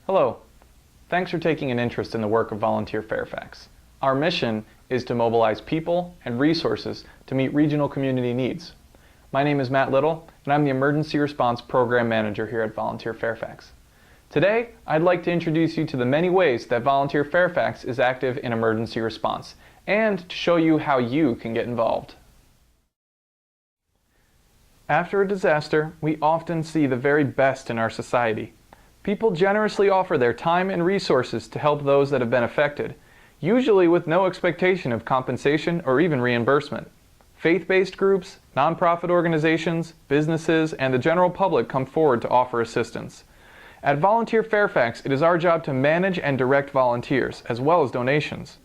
Hello. Thanks for taking an interest in the work of Volunteer Fairfax. Our mission is to mobilize people and resources to meet regional community needs. My name is Matt Little, and I'm the Emergency Response Program Manager here at Volunteer Fairfax. Today, I'd like to introduce you to the many ways that Volunteer Fairfax is active in emergency response, and to show you how you can get involved. After a disaster, we often see the very best in our society. People generously offer their time and resources to help those that have been affected, usually with no expectation of compensation or even reimbursement. Faith-based groups, nonprofit organizations, businesses, and the general public come forward to offer assistance. At Volunteer Fairfax, it is our job to manage and direct volunteers, as well as donations.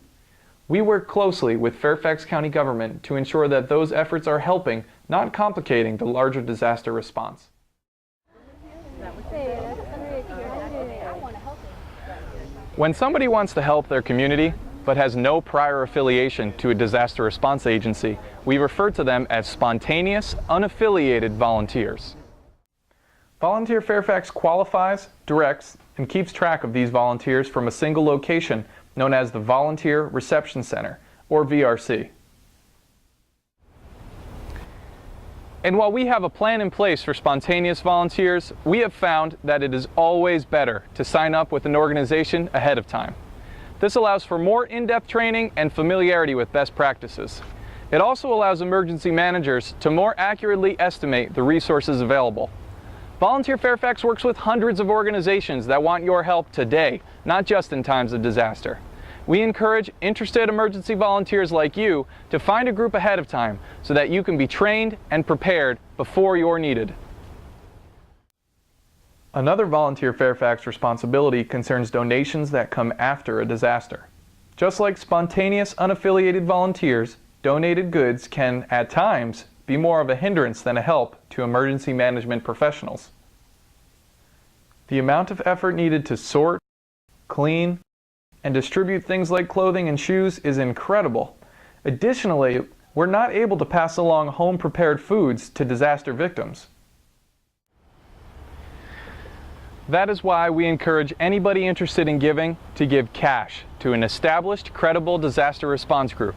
We work closely with Fairfax County government to ensure that those efforts are helping, not complicating, the larger disaster response. When somebody wants to help their community, but has no prior affiliation to a disaster response agency, we refer to them as spontaneous, unaffiliated volunteers. Volunteer Fairfax qualifies, directs, and keeps track of these volunteers from a single location known as the Volunteer Reception Center, or VRC. And while we have a plan in place for spontaneous volunteers, we have found that it is always better to sign up with an organization ahead of time. This allows for more in-depth training and familiarity with best practices. It also allows emergency managers to more accurately estimate the resources available. Volunteer Fairfax works with hundreds of organizations that want your help today, not just in times of disaster. We encourage interested emergency volunteers like you to find a group ahead of time so that you can be trained and prepared before you're needed. Another Volunteer Fairfax responsibility concerns donations that come after a disaster. Just like spontaneous, unaffiliated volunteers, donated goods can, at times, be more of a hindrance than a help to emergency management professionals. The amount of effort needed to sort, clean, and distribute things like clothing and shoes is incredible. Additionally, we're not able to pass along home-prepared foods to disaster victims. That is why we encourage anybody interested in giving to give cash to an established, credible disaster response group.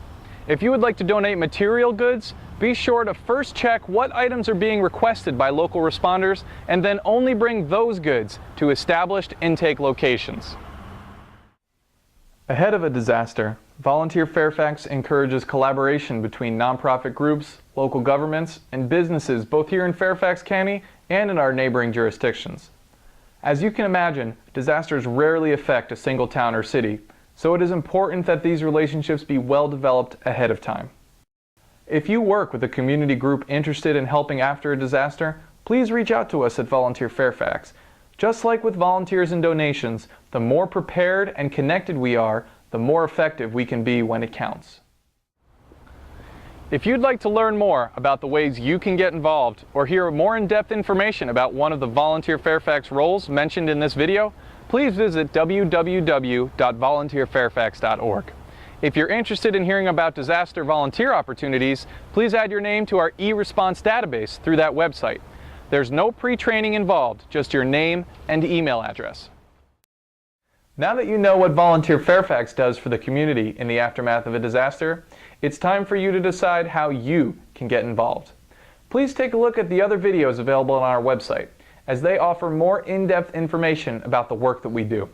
If you would like to donate material goods, be sure to first check what items are being requested by local responders, and then only bring those goods to established intake locations. Ahead of a disaster, Volunteer Fairfax encourages collaboration between nonprofit groups, local governments, and businesses both here in Fairfax County and in our neighboring jurisdictions. As you can imagine, disasters rarely affect a single town or city, so it is important that these relationships be well developed ahead of time. If you work with a community group interested in helping after a disaster, please reach out to us at Volunteer Fairfax. Just like with volunteers and donations, the more prepared and connected we are, the more effective we can be when it counts. If you'd like to learn more about the ways you can get involved or hear more in-depth information about one of the Volunteer Fairfax roles mentioned in this video, please visit www.volunteerfairfax.org. If you're interested in hearing about disaster volunteer opportunities, please add your name to our e-response database through that website. There's no pre-training involved, just your name and email address. Now that you know what Volunteer Fairfax does for the community in the aftermath of a disaster, it's time for you to decide how you can get involved. Please take a look at the other videos available on our website, as they offer more in-depth information about the work that we do.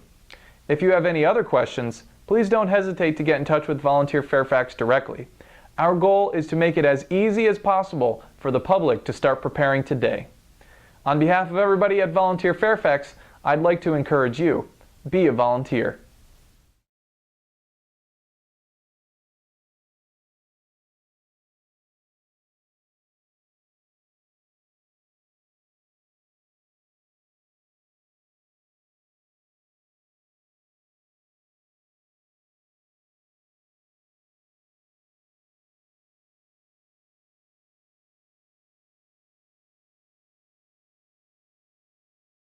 If you have any other questions, please don't hesitate to get in touch with Volunteer Fairfax directly. Our goal is to make it as easy as possible for the public to start preparing today. On behalf of everybody at Volunteer Fairfax, I'd like to encourage you, be a volunteer.